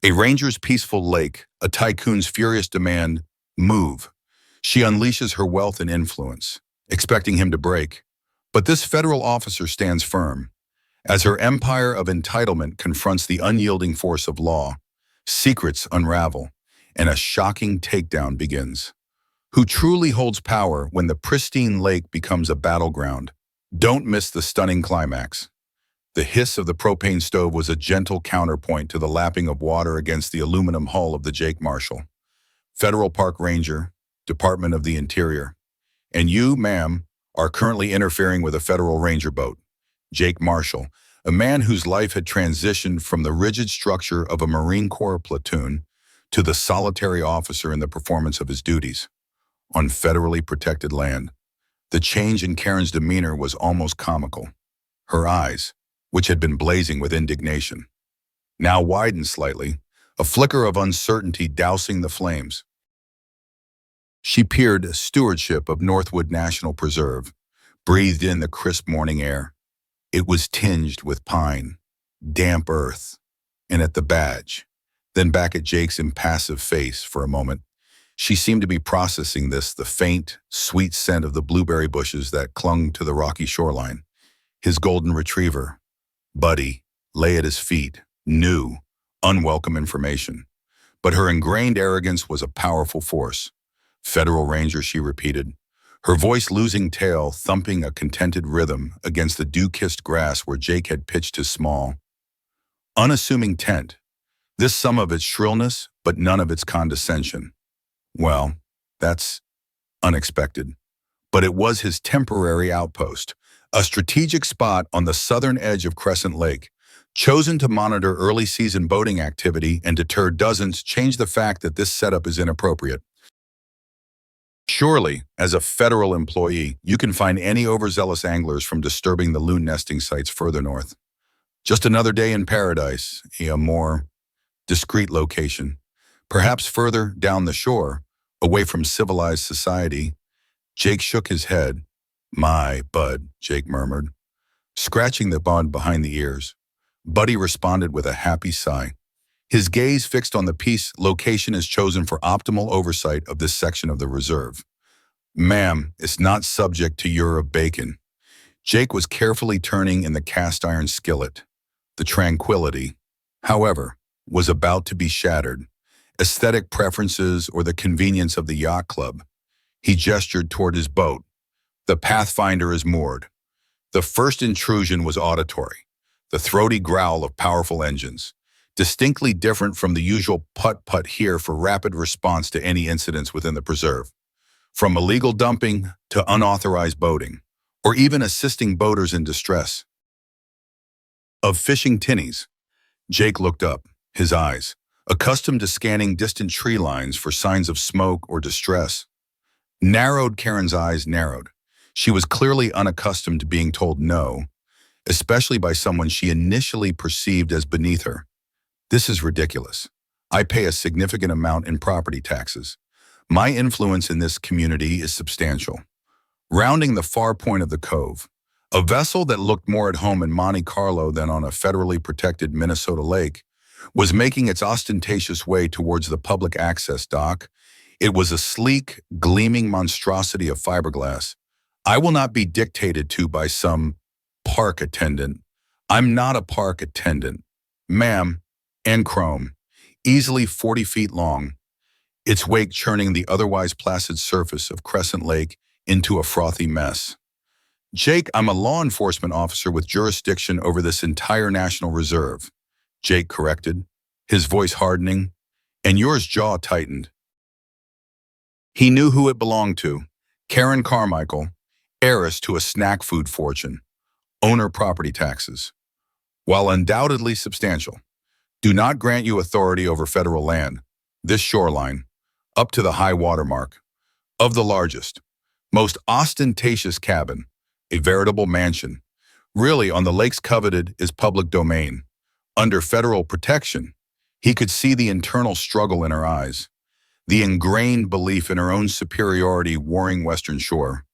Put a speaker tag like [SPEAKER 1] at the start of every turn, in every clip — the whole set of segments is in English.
[SPEAKER 1] A ranger's peaceful lake, a tycoon's furious demand, move. She unleashes her wealth and influence, expecting him to break. But this federal officer stands firm. As her empire of entitlement confronts the unyielding force of law, secrets unravel, and a shocking takedown begins. Who truly holds power when the pristine lake becomes a battleground? Don't miss the stunning climax. The hiss of the propane stove was a gentle counterpoint to the lapping of water against the aluminum hull of the Jake Marshall. Federal Park Ranger, Department of the Interior. And you, ma'am, are currently interfering with a federal ranger boat. Jake Marshall, a man whose life had transitioned from the rigid structure of a Marine Corps platoon to the solitary officer in the performance of his duties on federally protected land. The change in Karen's demeanor was almost comical. Her eyes, which had been blazing with indignation, now widened slightly, a flicker of uncertainty dousing the flames. She peered stewardship of Northwood National Preserve, breathed in the crisp morning air. It was tinged with pine, damp earth, and at the badge, then back at Jake's impassive face for a moment. She seemed to be processing this, the faint, sweet scent of the blueberry bushes that clung to the rocky shoreline. His golden retriever, Buddy, lay at his feet, new, unwelcome information. But her ingrained arrogance was a powerful force. Federal Ranger, she repeated, her voice losing tail, thumping a contented rhythm against the dew-kissed grass where Jake had pitched his small, unassuming tent. This some of its shrillness, but none of its condescension. Well, that's unexpected. But it was his temporary outpost, a strategic spot on the southern edge of Crescent Lake, chosen to monitor early season boating activity and deter dozens. Change the fact that this setup is inappropriate. Surely, as a federal employee, you can find any overzealous anglers from disturbing the loon nesting sites further north. Just another day in paradise, a more discreet location. Perhaps further down the shore, away from civilized society. Jake shook his head. My bud, Jake murmured, scratching the bud behind the ears. Buddy responded with a happy sigh. His gaze fixed on the piece location is chosen for optimal oversight of this section of the reserve. Ma'am, it's not subject to your of bacon. Jake was carefully turning in the cast iron skillet. The tranquility, however, was about to be shattered. Aesthetic preferences or the convenience of the yacht club. He gestured toward his boat. The Pathfinder is moored. The first intrusion was auditory, the throaty growl of powerful engines, distinctly different from the usual putt-putt here for rapid response to any incidents within the preserve. From illegal dumping to unauthorized boating, or even assisting boaters in distress. Of fishing tinnies, Jake looked up, his eyes, accustomed to scanning distant tree lines for signs of smoke or distress. Karen's eyes narrowed. She was clearly unaccustomed to being told no, especially by someone she initially perceived as beneath her. This is ridiculous. I pay a significant amount in property taxes. My influence in this community is substantial. Rounding the far point of the cove, a vessel that looked more at home in Monte Carlo than on a federally protected Minnesota lake was making its ostentatious way towards the public access dock. It was a sleek, gleaming monstrosity of fiberglass. I will not be dictated to by some park attendant. I'm not a park attendant. Ma'am, and chrome, easily 40 feet long, its wake churning the otherwise placid surface of Crescent Lake into a frothy mess. Jake, I'm a law enforcement officer with jurisdiction over this entire national reserve, Jake corrected, his voice hardening, and yours jaw tightened. He knew who it belonged to, Karen Carmichael, heiress to a snack food fortune, owner property taxes. While undoubtedly substantial, do not grant you authority over federal land, this shoreline, up to the high water mark, of the largest, most ostentatious cabin, a veritable mansion, really on the lake's coveted is public domain. Under federal protection, he could see the internal struggle in her eyes, the ingrained belief in her own superiority warring Western Shore,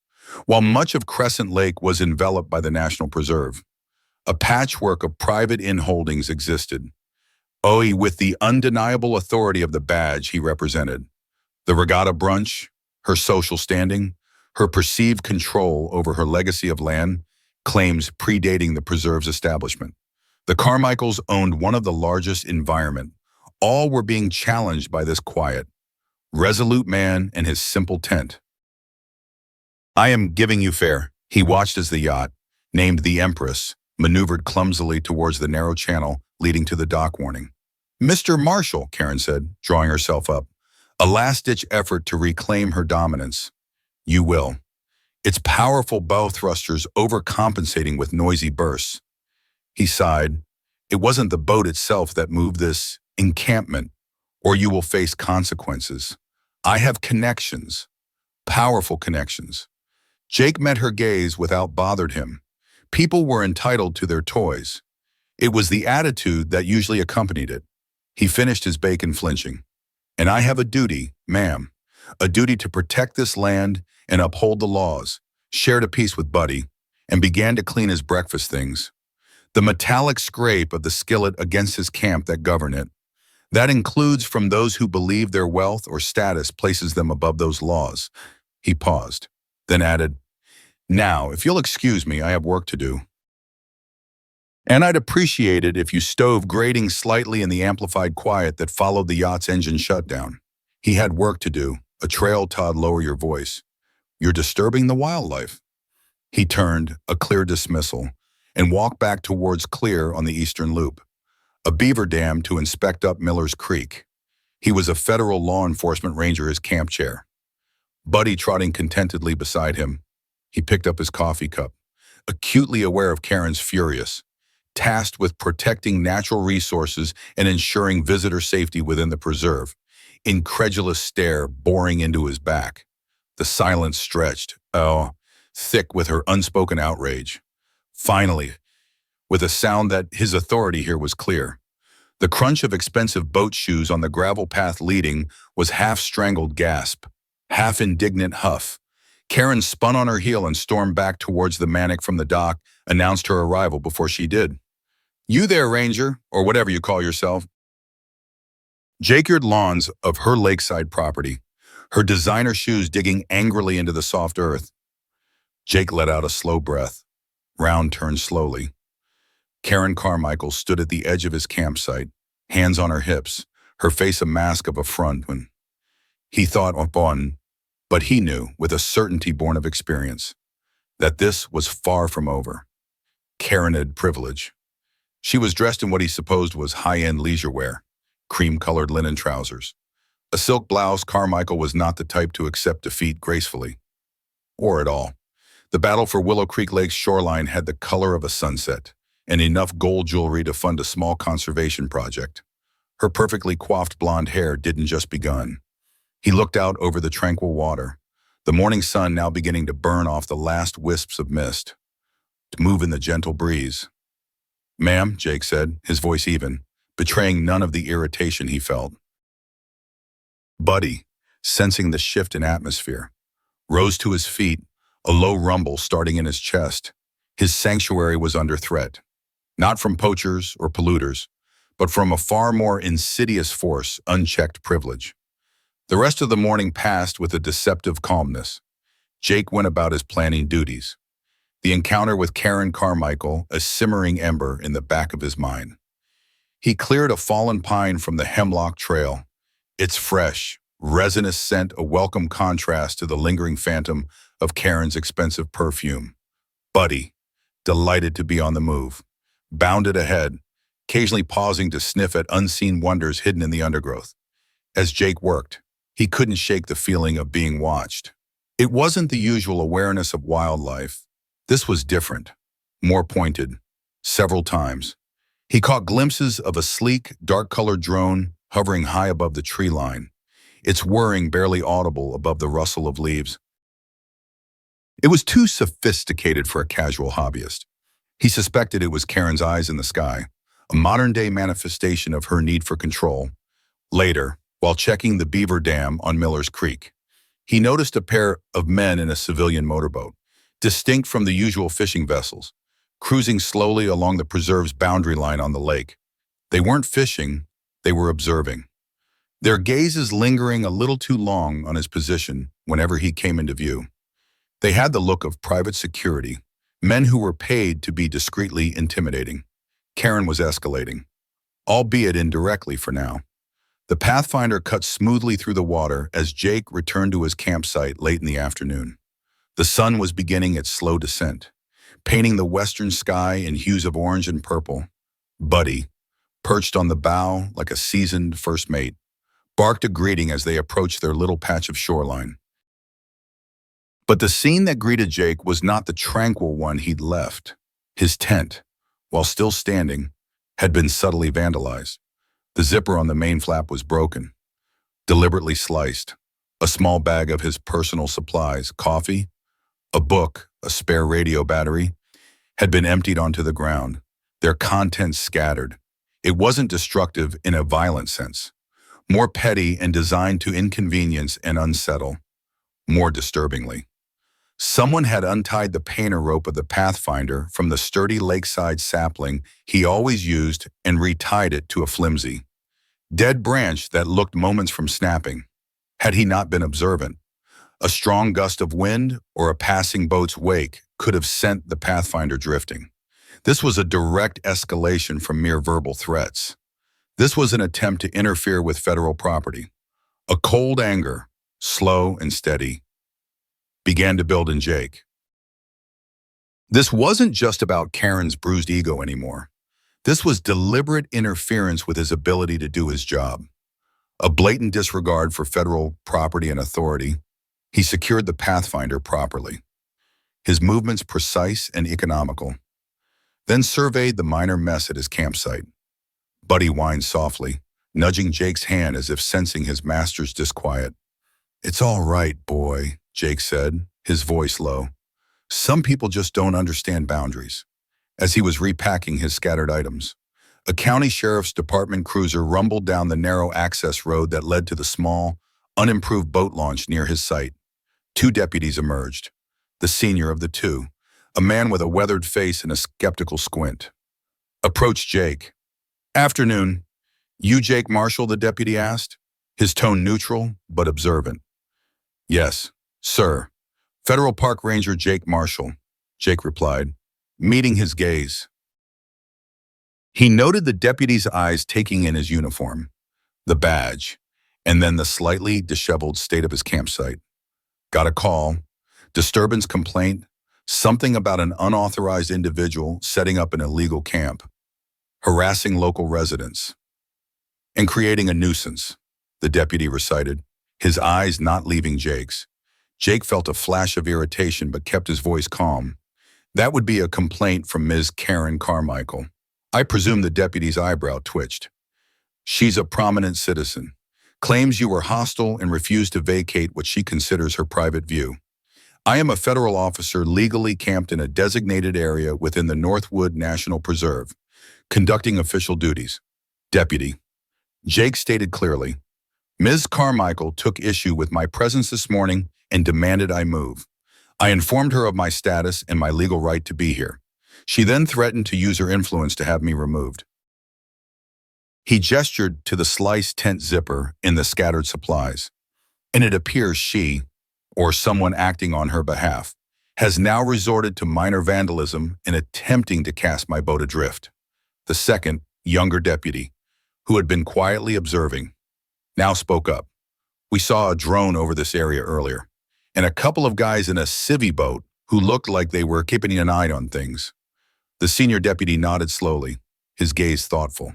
[SPEAKER 1] while much of Crescent Lake was enveloped by the National Preserve. A patchwork of private inholdings existed, with the undeniable authority of the badge he represented. The regatta brunch, her social standing, her perceived control over her legacy of land, claims predating the preserve's establishment. The Carmichaels owned one of the largest environment. All were being challenged by this quiet, resolute man and his simple tent. I am giving you fair. He watched as the yacht, named the Empress, maneuvered clumsily towards the narrow channel leading to the dock warning. Mr. Marshall, Karen said, drawing herself up. A last-ditch effort to reclaim her dominance. You will. Its powerful bow thrusters overcompensating with noisy bursts. He sighed. It wasn't the boat itself that moved this encampment, or you will face consequences. I have connections, powerful connections. Jake met her gaze without bothered him. People were entitled to their toys. It was the attitude that usually accompanied it. He finished his bacon flinching. And I have a duty, ma'am, a duty to protect this land and uphold the laws, shared a piece with Buddy, and began to clean his breakfast things. The metallic scrape of the skillet against his camp that govern it. That includes from those who believe their wealth or status places them above those laws. He paused, then added, Now, if you'll excuse me, I have work to do. And I'd appreciate it if you stove grating slightly in the amplified quiet that followed the yacht's engine shutdown. He had work to do, a trail Todd lower your voice. You're disturbing the wildlife. He turned, a clear dismissal, and walked back towards Clear on the eastern loop, a beaver dam to inspect up Miller's Creek. He was a federal law enforcement ranger, his camp chair. Buddy trotting contentedly beside him. He picked up his coffee cup, acutely aware of Karen's furious, tasked with protecting natural resources and ensuring visitor safety within the preserve. Incredulous stare boring into his back. The silence stretched, thick with her unspoken outrage. Finally, with a sound that his authority here was clear. The crunch of expensive boat shoes on the gravel path leading was half-strangled gasp, half-indignant huff. Karen spun on her heel and stormed back towards the maniac from the dock, announced her arrival before she did. You there, Ranger, or whatever you call yourself. Jakered lawns of her lakeside property, her designer shoes digging angrily into the soft earth. Jake let out a slow breath. Round turned slowly. Karen Carmichael stood at the edge of his campsite, hands on her hips, her face a mask of affront when he thought upon, but he knew, with a certainty born of experience, that this was far from over. Karenid privilege. She was dressed in what he supposed was high-end leisure wear, cream-colored linen trousers. A silk blouse. Carmichael was not the type to accept defeat gracefully, or at all. The battle for Willow Creek Lake's shoreline had the color of a sunset, and enough gold jewelry to fund a small conservation project. Her perfectly coiffed blonde hair didn't just begun. He looked out over the tranquil water, the morning sun now beginning to burn off the last wisps of mist, to move in the gentle breeze. Ma'am, Jake said, his voice even, betraying none of the irritation he felt. Buddy, sensing the shift in atmosphere, rose to his feet, a low rumble starting in his chest. His sanctuary was under threat, not from poachers or polluters, but from a far more insidious force, unchecked privilege. The rest of the morning passed with a deceptive calmness. Jake went about his planning duties. The encounter with Karen Carmichael, a simmering ember in the back of his mind. He cleared a fallen pine from the hemlock trail, its fresh, resinous scent a welcome contrast to the lingering phantom of Karen's expensive perfume. Buddy, delighted to be on the move, bounded ahead, occasionally pausing to sniff at unseen wonders hidden in the undergrowth. As Jake worked, he couldn't shake the feeling of being watched. It wasn't the usual awareness of wildlife. This was different, more pointed, several times. He caught glimpses of a sleek, dark-colored drone hovering high above the tree line, its whirring barely audible above the rustle of leaves. It was too sophisticated for a casual hobbyist. He suspected it was Karen's eyes in the sky, a modern-day manifestation of her need for control. Later, while checking the beaver dam on Miller's Creek, he noticed a pair of men in a civilian motorboat, distinct from the usual fishing vessels, cruising slowly along the preserve's boundary line on the lake. They weren't fishing, They were observing, their gazes lingering a little too long on his position whenever he came into view. They had the look of private security, men who were paid to be discreetly intimidating. Karen was escalating, albeit indirectly for now. The Pathfinder cut smoothly through the water as Jake returned to his campsite late in the afternoon. The sun was beginning its slow descent, painting the western sky in hues of orange and purple. Buddy, perched on the bow like a seasoned first mate, barked a greeting as they approached their little patch of shoreline. But the scene that greeted Jake was not the tranquil one he'd left. His tent, while still standing, had been subtly vandalized. The zipper on the main flap was broken, deliberately sliced. A small bag of his personal supplies, coffee, a book, a spare radio battery, had been emptied onto the ground, their contents scattered. It wasn't destructive in a violent sense, more petty and designed to inconvenience and unsettle. More disturbingly, someone had untied the painter rope of the Pathfinder from the sturdy lakeside sapling he always used and retied it to a flimsy, dead branch that looked moments from snapping. Had he not been observant, a strong gust of wind or a passing boat's wake could have sent the Pathfinder drifting. This was a direct escalation from mere verbal threats. This was an attempt to interfere with federal property. A cold anger, slow and steady, began to build in Jake. This wasn't just about Karen's bruised ego anymore. This was deliberate interference with his ability to do his job. A blatant disregard for federal property and authority. He secured the Pathfinder properly, his movements precise and economical, then surveyed the minor mess at his campsite. Buddy whined softly, nudging Jake's hand as if sensing his master's disquiet. "It's all right, boy," Jake said, his voice low. "Some people just don't understand boundaries." As he was repacking his scattered items, a county sheriff's department cruiser rumbled down the narrow access road that led to the small, unimproved boat launch near his site. Two deputies emerged, the senior of the two, a man with a weathered face and a skeptical squint, approached Jake. "Afternoon. You Jake Marshall?" the deputy asked, his tone neutral but observant. "Yes, sir. Federal Park Ranger Jake Marshall," Jake replied, meeting his gaze. He noted the deputy's eyes taking in his uniform, the badge, and then the slightly disheveled state of his campsite. "Got a call. Disturbance complaint. Something about an unauthorized individual setting up an illegal camp, harassing local residents, and creating a nuisance," the deputy recited, his eyes not leaving Jake's. Jake felt a flash of irritation but kept his voice calm. "That would be a complaint from Ms. Karen Carmichael." I presume the deputy's eyebrow twitched. "She's a prominent citizen. Claims you were hostile and refused to vacate what she considers her private view. I am a federal officer legally camped in a designated area within the Northwood National Preserve, conducting official duties." "Deputy," Jake stated clearly, "Ms. Carmichael took issue with my presence this morning and demanded I move. I informed her of my status and my legal right to be here. She then threatened to use her influence to have me removed." He gestured to the sliced tent zipper in the scattered supplies. "And it appears she, or someone acting on her behalf, has now resorted to minor vandalism in attempting to cast my boat adrift." The second, younger deputy, who had been quietly observing, now spoke up. "We saw a drone over this area earlier, and a couple of guys in a civvy boat who looked like they were keeping an eye on things." The senior deputy nodded slowly, his gaze thoughtful.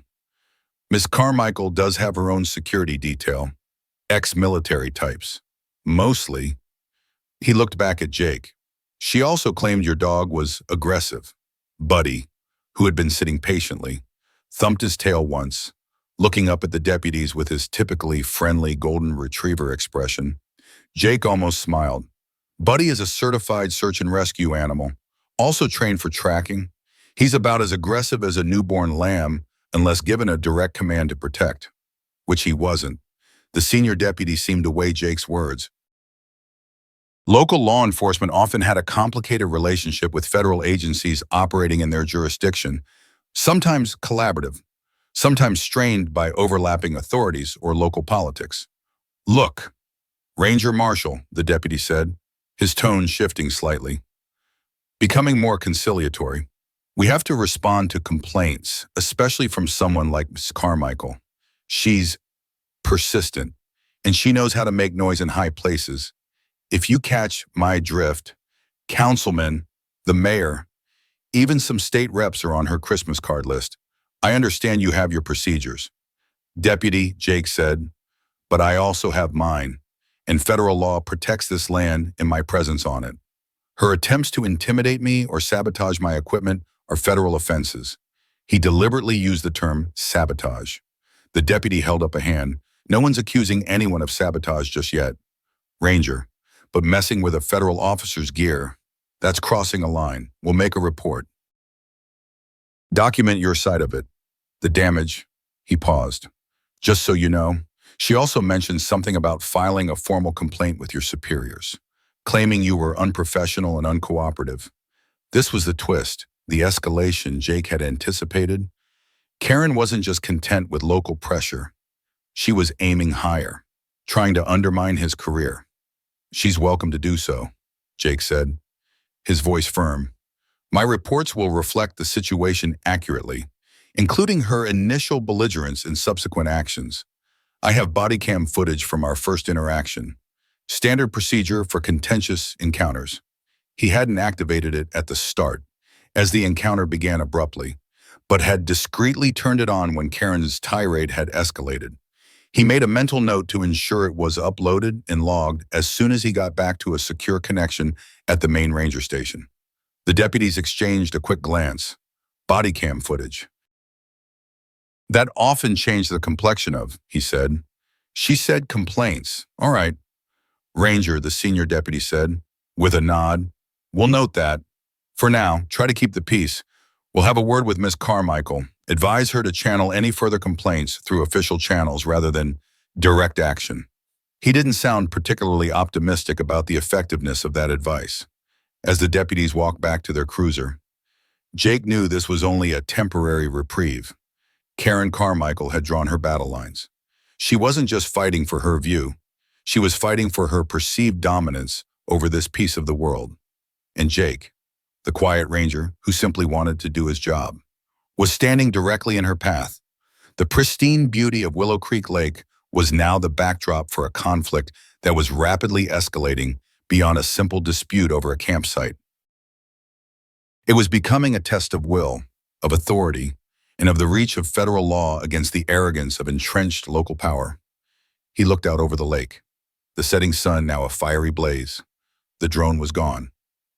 [SPEAKER 1] "Miss Carmichael does have her own security detail, ex-military types. Mostly." He looked back at Jake. "She also claimed your dog was aggressive." Buddy, who had been sitting patiently, thumped his tail once, looking up at the deputies with his typically friendly golden retriever expression. Jake almost smiled. "Buddy is a certified search and rescue animal, also trained for tracking. He's about as aggressive as a newborn lamb unless given a direct command to protect," which he wasn't. The senior deputy seemed to weigh Jake's words. Local law enforcement often had a complicated relationship with federal agencies operating in their jurisdiction, sometimes collaborative. sometimes strained by overlapping authorities or local politics. Look, Ranger Marshall, the deputy said, his tone shifting slightly, becoming more conciliatory. We have to respond to complaints, especially from someone like Miss Carmichael. She's persistent, and she knows how to make noise in high places. If you catch my drift, councilmen, the mayor, even some state reps are on her Christmas card list. I understand you have your procedures. Deputy, Jake said, but I also have mine, and federal law protects this land and my presence on it. Her attempts to intimidate me or sabotage my equipment are federal offenses. He deliberately used the term sabotage. The deputy held up a hand. No one's accusing anyone of sabotage just yet. Ranger, but messing with a federal officer's gear, that's crossing a line. We'll make a report. Document your side of it. The damage. He paused. Just so you know, she also mentioned something about filing a formal complaint with your superiors, claiming you were unprofessional and uncooperative. This was the twist, the escalation Jake had anticipated. Karen wasn't just content with local pressure. She was aiming higher, trying to undermine his career. She's welcome to do so, Jake said, his voice firm. My reports will reflect the situation accurately, including her initial belligerence and subsequent actions. I have body cam footage from our first interaction. Standard procedure for contentious encounters. He hadn't activated it at the start, as the encounter began abruptly, but had discreetly turned it on when Karen's tirade had escalated. He made a mental note to ensure it was uploaded and logged as soon as he got back to a secure connection at the main ranger station. The deputies exchanged a quick glance. Body cam footage. That often changed the complexion of, he said. She said complaints. All right. Ranger, the senior deputy said, with a nod. We'll note that. For now, try to keep the peace. We'll have a word with Miss Carmichael. Advise her to channel any further complaints through official channels rather than direct action. He didn't sound particularly optimistic about the effectiveness of that advice. As the deputies walked back to their cruiser, Jake knew this was only a temporary reprieve. Karen Carmichael had drawn her battle lines. She wasn't just fighting for her view. She was fighting for her perceived dominance over this piece of the world. And Jake, the quiet ranger who simply wanted to do his job, was standing directly in her path. The pristine beauty of Willow Creek Lake was now the backdrop for a conflict that was rapidly escalating beyond a simple dispute over a campsite. It was becoming a test of will, of authority, and of the reach of federal law against the arrogance of entrenched local power. He looked out over the lake, the setting sun now a fiery blaze. The drone was gone,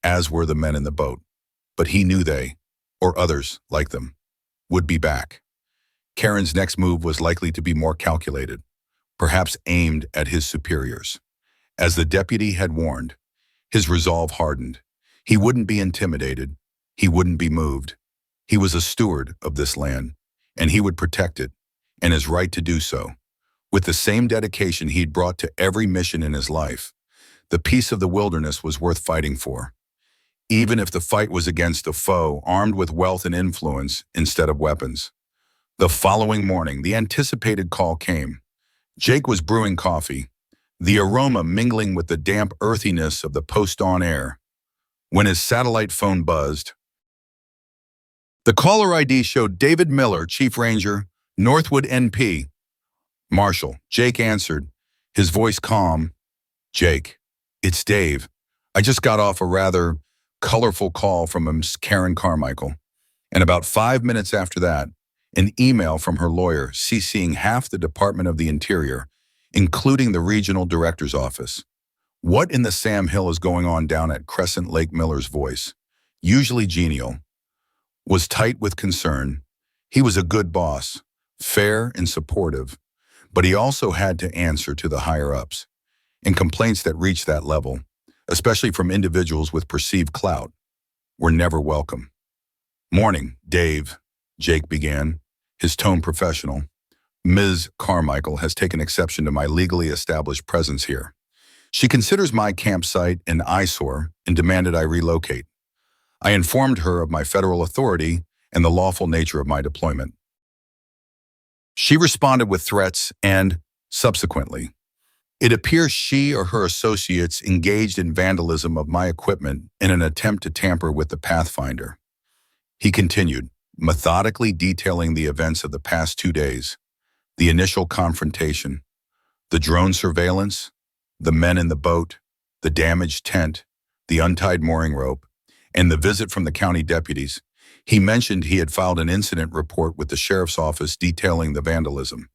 [SPEAKER 1] as were the men in the boat. But he knew they, or others like them, would be back. Karen's next move was likely to be more calculated, perhaps aimed at his superiors. As the deputy had warned, his resolve hardened. He wouldn't be intimidated. He wouldn't be moved. He was a steward of this land, and he would protect it, and his right to do so, with the same dedication he'd brought to every mission in his life. The peace of the wilderness was worth fighting for, even if the fight was against a foe armed with wealth and influence instead of weapons. The following morning, the anticipated call came. Jake was brewing coffee, the aroma mingling with the damp earthiness of the post-dawn air, when his satellite phone buzzed. The caller ID showed David Miller, Chief Ranger, Northwood NP. Marshall, Jake answered, his voice calm. Jake, it's Dave. I just got off a rather colorful call from Ms. Karen Carmichael, and about 5 minutes after that, an email from her lawyer CCing half the Department of the Interior, including the regional director's office. What in the Sam Hill is going on down at Crescent Lake? Miller's voice, usually genial, was tight with concern. He was a good boss, fair and supportive, but he also had to answer to the higher-ups, and complaints that reached that level, especially from individuals with perceived clout, were never welcome. Morning, Dave, Jake began, his tone professional. Ms. Carmichael has taken exception to my legally established presence here. She considers my campsite an eyesore and demanded I relocate. I informed her of my federal authority and the lawful nature of my deployment. She responded with threats and, subsequently, it appears she or her associates engaged in vandalism of my equipment in an attempt to tamper with the Pathfinder. He continued, methodically detailing the events of the past 2 days, the initial confrontation, the drone surveillance, the men in the boat, the damaged tent, the untied mooring rope, and the visit from the county deputies. He mentioned he had filed an incident report with the sheriff's office detailing the vandalism.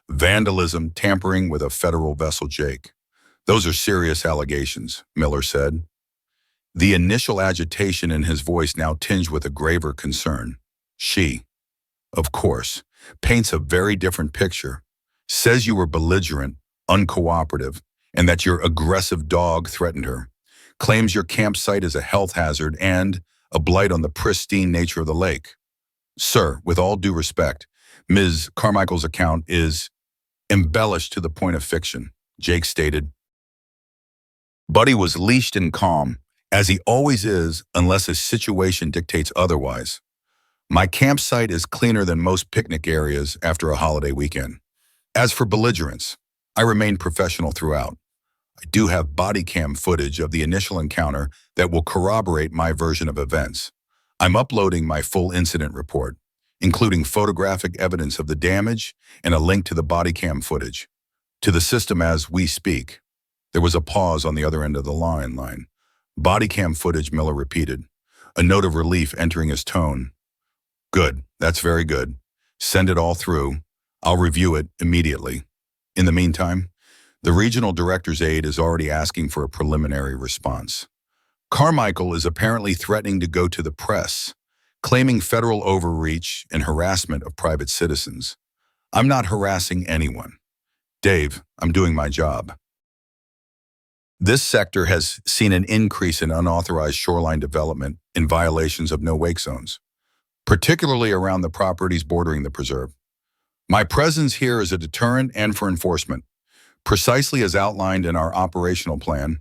[SPEAKER 1] Vandalism, tampering with a federal vessel, Jake. Those are serious allegations, Miller said. The initial agitation in his voice now tinged with a graver concern. She, of course, paints a very different picture. Says you were belligerent, uncooperative, and that your aggressive dog threatened her. Claims your campsite is a health hazard and a blight on the pristine nature of the lake. Sir, with all due respect, Ms. Carmichael's account is embellished to the point of fiction, Jake stated. Buddy was leashed and calm, as he always is unless his situation dictates otherwise. My campsite is cleaner than most picnic areas after a holiday weekend. As for belligerence, I remain professional throughout. I do have body cam footage of the initial encounter that will corroborate my version of events. I'm uploading my full incident report, including photographic evidence of the damage and a link to the body cam footage, to the system as we speak. There was a pause on the other end of the line. Body cam footage, Miller repeated, a note of relief entering his tone. Good, that's very good. Send it all through. I'll review it immediately. In the meantime, the regional director's aide is already asking for a preliminary response. Carmichael is apparently threatening to go to the press, claiming federal overreach and harassment of private citizens. I'm not harassing anyone. Dave, I'm doing my job. This sector has seen an increase in unauthorized shoreline development in violations of no-wake zones, particularly around the properties bordering the preserve. My presence here is a deterrent and for enforcement, precisely as outlined in our operational plan.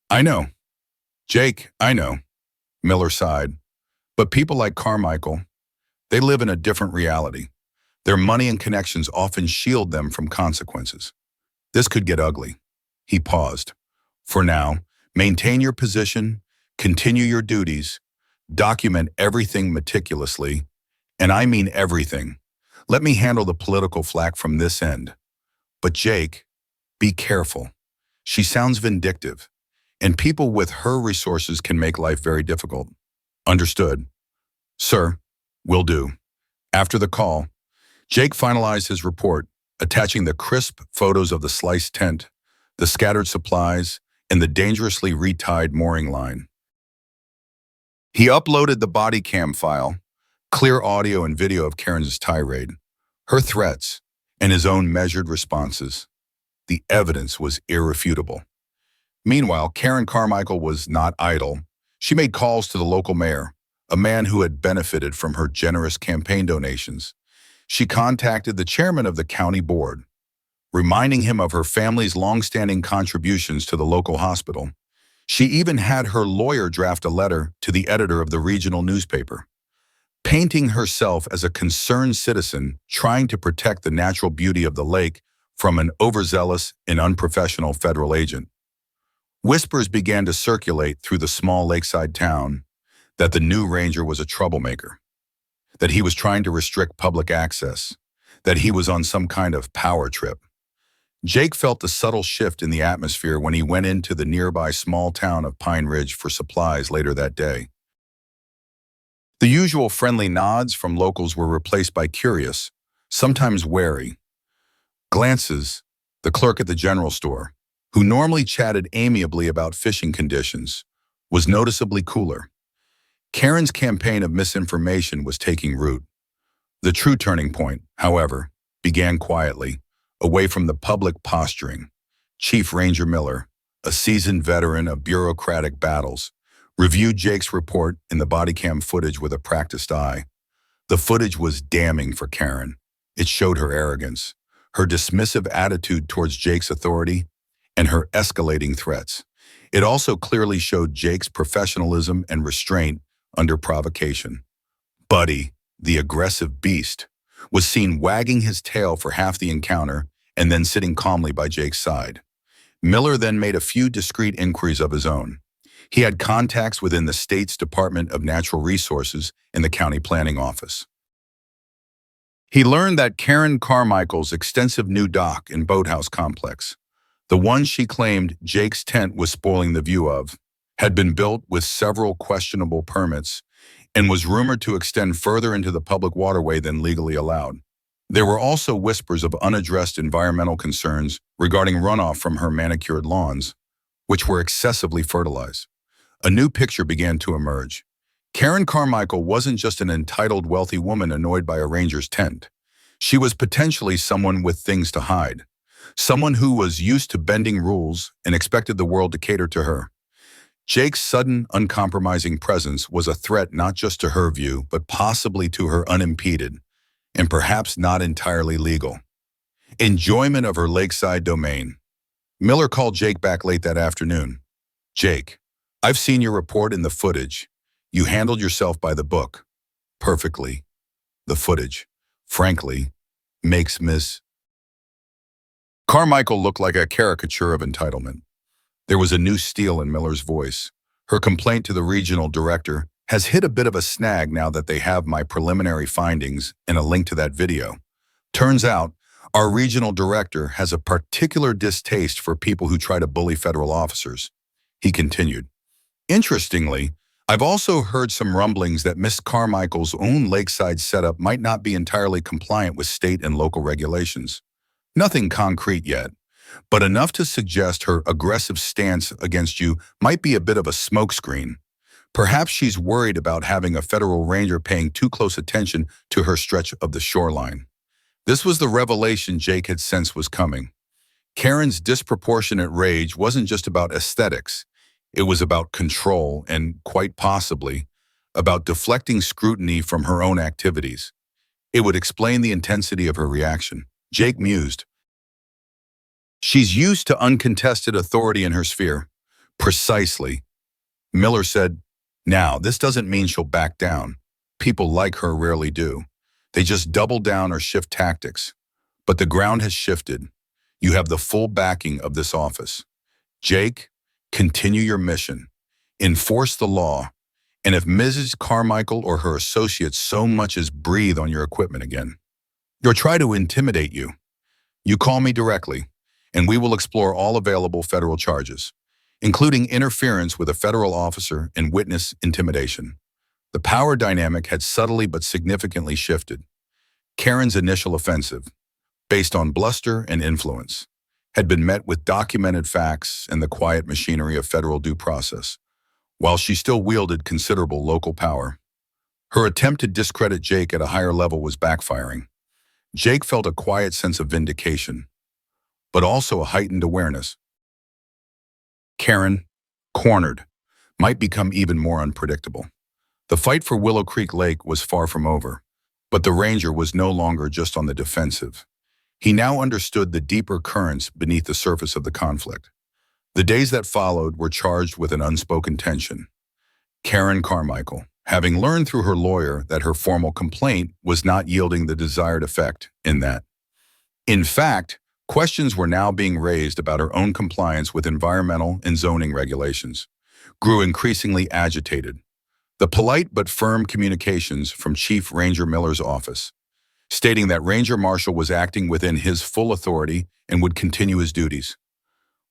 [SPEAKER 1] I know. Jake, I know. Miller sighed. But people like Carmichael, they live in a different reality. Their money and connections often shield them from consequences. This could get ugly. He paused. For now, maintain your position, continue your duties, document everything meticulously, and I mean everything. Let me handle the political flack from this end. But Jake, be careful. She sounds vindictive, and people with her resources can make life very difficult. Understood. Sir, will do. After the call, Jake finalized his report, attaching the crisp photos of the sliced tent, the scattered supplies, and the dangerously retied mooring line. He uploaded the body cam file, clear audio and video of Karen's tirade, her threats, and his own measured responses. The evidence was irrefutable. Meanwhile, Karen Carmichael was not idle. She made calls to the local mayor, a man who had benefited from her generous campaign donations. She contacted the chairman of the county board, reminding him of her family's long-standing contributions to the local hospital. She even had her lawyer draft a letter to the editor of the regional newspaper, painting herself as a concerned citizen trying to protect the natural beauty of the lake from an overzealous and unprofessional federal agent. Whispers began to circulate through the small lakeside town that the new ranger was a troublemaker, that he was trying to restrict public access, that he was on some kind of power trip. Jake felt the subtle shift in the atmosphere when he went into the nearby small town of Pine Ridge for supplies later that day. The usual friendly nods from locals were replaced by curious, sometimes wary, glances. The clerk at the general store, who normally chatted amiably about fishing conditions, was noticeably cooler. Karen's campaign of misinformation was taking root. The true turning point, however, began quietly, away from the public posturing. Chief Ranger Miller, a seasoned veteran of bureaucratic battles, reviewed Jake's report in the body cam footage with a practiced eye. The footage was damning for Karen. It showed her arrogance, her dismissive attitude towards Jake's authority, and her escalating threats. It also clearly showed Jake's professionalism and restraint under provocation. Buddy, the aggressive beast, was seen wagging his tail for half the encounter and then sitting calmly by Jake's side. Miller then made a few discreet inquiries of his own. He had contacts within the state's Department of Natural Resources and the county planning office. He learned that Karen Carmichael's extensive new dock and boathouse complex, the one she claimed Jake's tent was spoiling the view of, had been built with several questionable permits and was rumored to extend further into the public waterway than legally allowed. There were also whispers of unaddressed environmental concerns regarding runoff from her manicured lawns, which were excessively fertilized. A new picture began to emerge. Karen Carmichael wasn't just an entitled wealthy woman annoyed by a ranger's tent. She was potentially someone with things to hide. Someone who was used to bending rules and expected the world to cater to her. Jake's sudden, uncompromising presence was a threat not just to her view, but possibly to her unimpeded, and perhaps not entirely legal enjoyment of her lakeside domain. Miller called Jake back late that afternoon. "Jake, I've seen your report in the footage. You handled yourself by the book. Perfectly. The footage, frankly, makes Miss Carmichael look like a caricature of entitlement." There was a new steel in Miller's voice. Her complaint to the regional director has hit a bit of a snag now that they have my preliminary findings and a link to that video. Turns out, our regional director has a particular distaste for people who try to bully federal officers. He continued, "Interestingly, I've also heard some rumblings that Miss Carmichael's own lakeside setup might not be entirely compliant with state and local regulations. Nothing concrete yet, but enough to suggest her aggressive stance against you might be a bit of a smokescreen. Perhaps she's worried about having a federal ranger paying too close attention to her stretch of the shoreline." This was the revelation Jake had sensed was coming. Karen's disproportionate rage wasn't just about aesthetics. It was about control and, quite possibly, about deflecting scrutiny from her own activities. It would explain the intensity of her reaction. Jake mused. "She's used to uncontested authority in her sphere." "Precisely." Miller said, "Now, this doesn't mean she'll back down. People like her rarely do. They just double down or shift tactics. But the ground has shifted. You have the full backing of this office. Jake, continue your mission. Enforce the law. And if Mrs. Carmichael or her associates so much as breathe on your equipment again, or try to intimidate you, you call me directly, and we will explore all available federal charges, including interference with a federal officer and witness intimidation." The power dynamic had subtly but significantly shifted. Karen's initial offensive, based on bluster and influence, had been met with documented facts and the quiet machinery of federal due process, while she still wielded considerable local power. Her attempt to discredit Jake at a higher level was backfiring. Jake felt a quiet sense of vindication, but also a heightened awareness. Karen, cornered, might become even more unpredictable. The fight for Willow Creek Lake was far from over, but the ranger was no longer just on the defensive. He now understood the deeper currents beneath the surface of the conflict. The days that followed were charged with an unspoken tension. Karen Carmichael, having learned through her lawyer that her formal complaint was not yielding the desired effect in fact, questions were now being raised about her own compliance with environmental and zoning regulations, grew increasingly agitated. The polite but firm communications from Chief Ranger Miller's office, stating that Ranger Marshall was acting within his full authority and would continue his duties,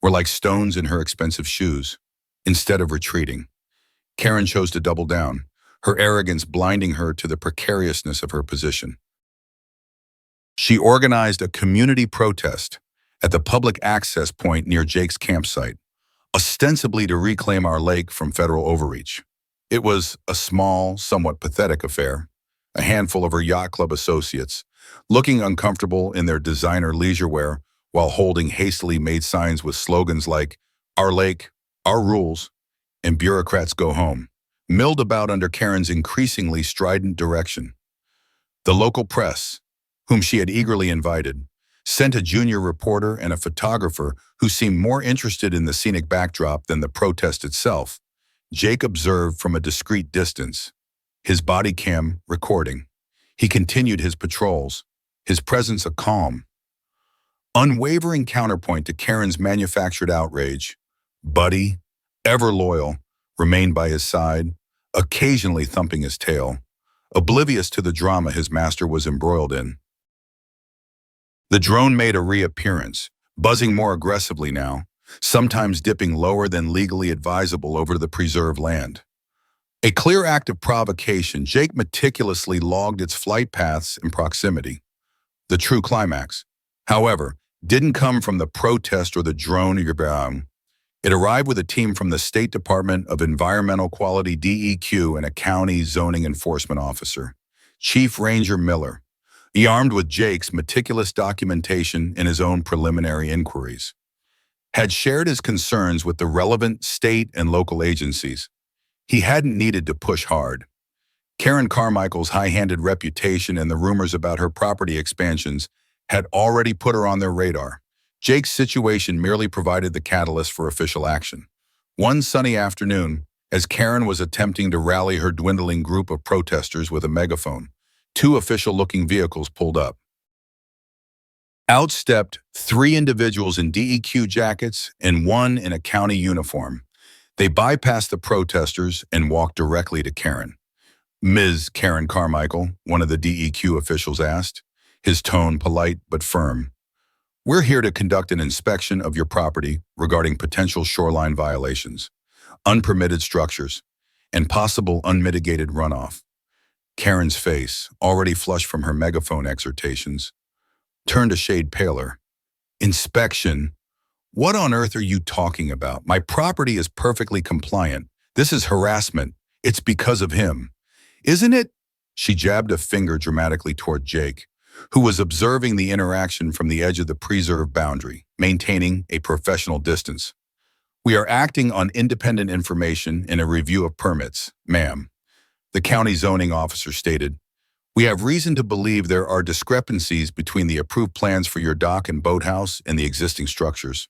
[SPEAKER 1] were like stones in her expensive shoes. Instead of retreating, Karen chose to double down, her arrogance blinding her to the precariousness of her position. She organized a community protest at the public access point near Jake's campsite, ostensibly to reclaim our lake from federal overreach. It was a small, somewhat pathetic affair. A handful of her yacht club associates, looking uncomfortable in their designer leisure wear while holding hastily made signs with slogans like "Our lake, our rules," and "Bureaucrats go home," milled about under Karen's increasingly strident direction. The local press, whom she had eagerly invited, sent a junior reporter and a photographer who seemed more interested in the scenic backdrop than the protest itself. Jake observed from a discreet distance, his body cam recording. He continued his patrols, his presence a calm, unwavering counterpoint to Karen's manufactured outrage. Buddy, ever loyal, remained by his side, occasionally thumping his tail, oblivious to the drama his master was embroiled in. The drone made a reappearance, buzzing more aggressively now, sometimes dipping lower than legally advisable over the preserved land. A clear act of provocation, Jake meticulously logged its flight paths and proximity. The true climax, however, didn't come from the protest or the drone. It arrived with a team from the State Department of Environmental Quality (DEQ) and a county zoning enforcement officer, Chief Ranger Miller. He armed with Jake's meticulous documentation in his own preliminary inquiries, had shared his concerns with the relevant state and local agencies. He hadn't needed to push hard. Karen Carmichael's high-handed reputation and the rumors about her property expansions had already put her on their radar. Jake's situation merely provided the catalyst for official action. One sunny afternoon, as Karen was attempting to rally her dwindling group of protesters with a megaphone, two official-looking vehicles pulled up. Out stepped three individuals in DEQ jackets and one in a county uniform. They bypassed the protesters and walked directly to Karen. "Ms. Karen Carmichael," one of the DEQ officials asked, his tone polite but firm. "We're here to conduct an inspection of your property regarding potential shoreline violations, unpermitted structures, and possible unmitigated runoff." Karen's face, already flushed from her megaphone exhortations, turned a shade paler. "Inspection? What on earth are you talking about? My property is perfectly compliant. This is harassment. It's because of him. Isn't it?" She jabbed a finger dramatically toward Jake, who was observing the interaction from the edge of the preserved boundary, maintaining a professional distance. "We are acting on independent information in a review of permits, ma'am," the county zoning officer stated. "We have reason to believe there are discrepancies between the approved plans for your dock and boathouse and the existing structures.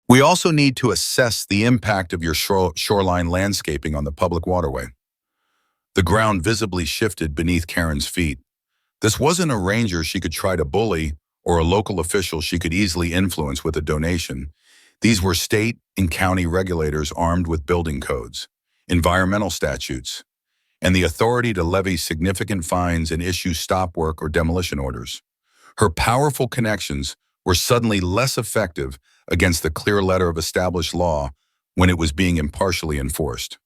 [SPEAKER 1] We also need to assess the impact of your shoreline landscaping on the public waterway." The ground visibly shifted beneath Karen's feet. This wasn't a ranger she could try to bully or a local official she could easily influence with a donation. These were state and county regulators armed with building codes, environmental statutes, and the authority to levy significant fines and issue stop work or demolition orders. Her powerful connections were suddenly less effective against the clear letter of established law when it was being impartially enforced.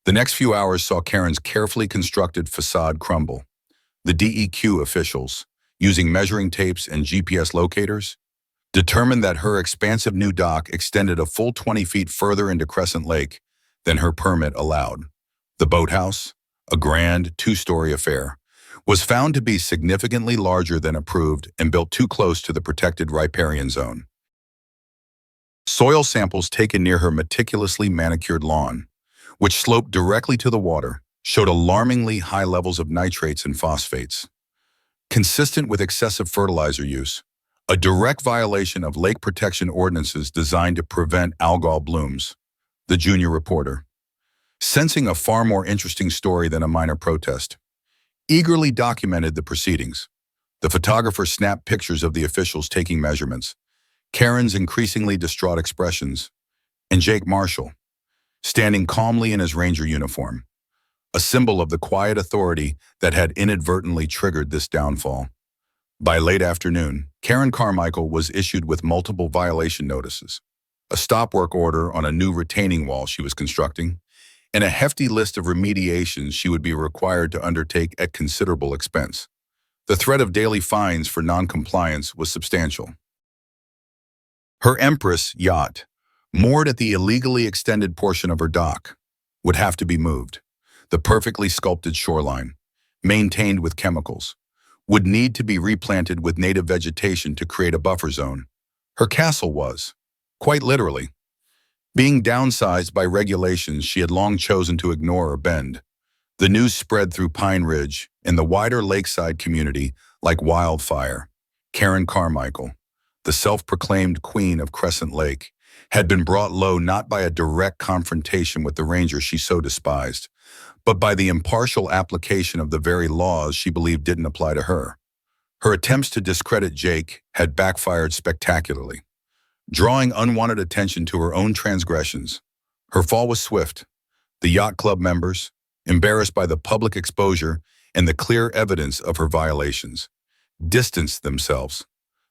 [SPEAKER 1] The next few hours saw Karen's carefully constructed facade crumble. The DEQ officials, using measuring tapes and GPS locators, determined that her expansive new dock extended a full 20 feet further into Crescent Lake than her permit allowed. The boathouse, a grand two-story affair, was found to be significantly larger than approved and built too close to the protected riparian zone. Soil samples taken near her meticulously manicured lawn, which sloped directly to the water, showed alarmingly high levels of nitrates and phosphates, consistent with excessive fertilizer use, a direct violation of lake protection ordinances designed to prevent algal blooms, the junior reporter, sensing a far more interesting story than a minor protest, eagerly documented the proceedings. The photographer snapped pictures of the officials taking measurements, Karen's increasingly distraught expressions, and Jake Marshall, standing calmly in his ranger uniform, a symbol of the quiet authority that had inadvertently triggered this downfall. By late afternoon, Karen Carmichael was issued with multiple violation notices, a stop work order on a new retaining wall she was constructing, and a hefty list of remediations she would be required to undertake at considerable expense. The threat of daily fines for non-compliance was substantial. Her Empress yacht, moored at the illegally extended portion of her dock, would have to be moved. The perfectly sculpted shoreline, maintained with chemicals, would need to be replanted with native vegetation to create a buffer zone. Her castle was, quite literally, being downsized by regulations she had long chosen to ignore or bend. The news spread through Pine Ridge and the wider lakeside community like wildfire. Karen Carmichael, the self-proclaimed queen of Crescent Lake, had been brought low not by a direct confrontation with the ranger she so despised, but by the impartial application of the very laws she believed didn't apply to her. Her attempts to discredit Jake had backfired spectacularly, drawing unwanted attention to her own transgressions. Her fall was swift. The yacht club members, embarrassed by the public exposure and the clear evidence of her violations, distanced themselves.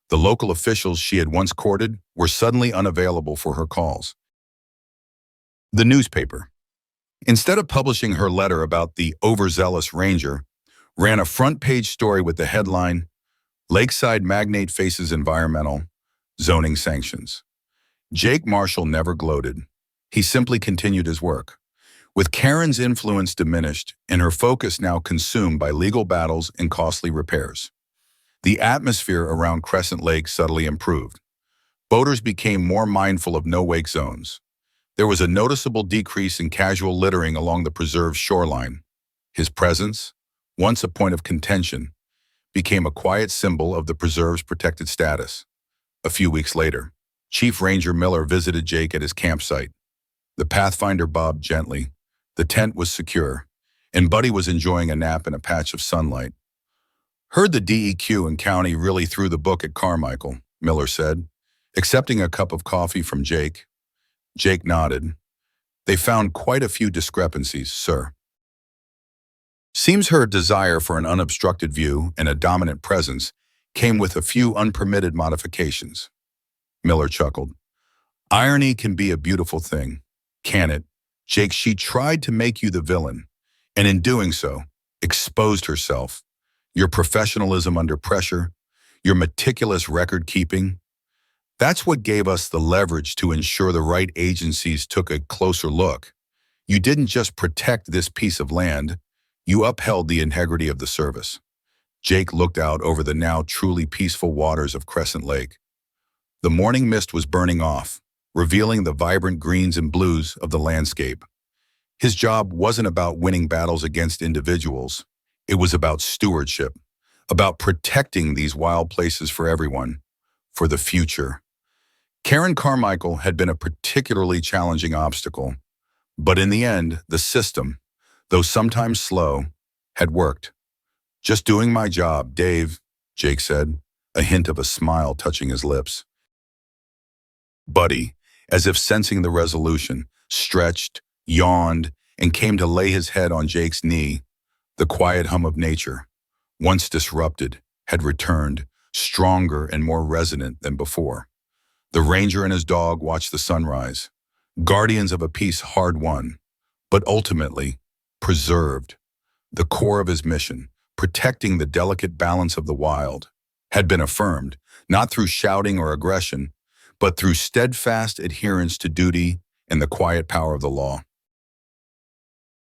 [SPEAKER 1] The local officials she had once courted were suddenly unavailable for her calls. The newspaper, instead of publishing her letter about the overzealous ranger, ran a front-page story with the headline, "Lakeside Magnate Faces Environmental Zoning Sanctions." Jake Marshall never gloated. He simply continued his work. With Karen's influence diminished and her focus now consumed by legal battles and costly repairs, the atmosphere around Crescent Lake subtly improved. Boaters became more mindful of no-wake zones. There was a noticeable decrease in casual littering along the preserve's shoreline. His presence, once a point of contention, became a quiet symbol of the preserve's protected status. A few weeks later, Chief Ranger Miller visited Jake at his campsite. The Pathfinder bobbed gently. The tent was secure, and Buddy was enjoying a nap in a patch of sunlight. "Heard the DEQ and county really threw the book at Carmichael," Miller said, accepting a cup of coffee from Jake. Jake nodded. "They found quite a few discrepancies, sir. Seems her desire for an unobstructed view and a dominant presence came with a few unpermitted modifications." Miller chuckled. "Irony can be a beautiful thing, can it? Jake, she tried to make you the villain, and in doing so, exposed herself. Your professionalism under pressure, your meticulous record-keeping, that's what gave us the leverage to ensure the right agencies took a closer look. You didn't just protect this piece of land, you upheld the integrity of the service." Jake looked out over the now truly peaceful waters of Crescent Lake. The morning mist was burning off, revealing the vibrant greens and blues of the landscape. His job wasn't about winning battles against individuals. It was about stewardship, about protecting these wild places for everyone, for the future. Karen Carmichael had been a particularly challenging obstacle, but in the end, the system, though sometimes slow, had worked. "Just doing my job, Dave," Jake said, a hint of a smile touching his lips. Buddy, as if sensing the resolution, stretched, yawned, and came to lay his head on Jake's knee. The quiet hum of nature, once disrupted, had returned, stronger and more resonant than before. The ranger and his dog watched the sunrise, guardians of a peace hard won, but ultimately preserved. The core of his mission, protecting the delicate balance of the wild, had been affirmed, not through shouting or aggression, but through steadfast adherence to duty and the quiet power of the law.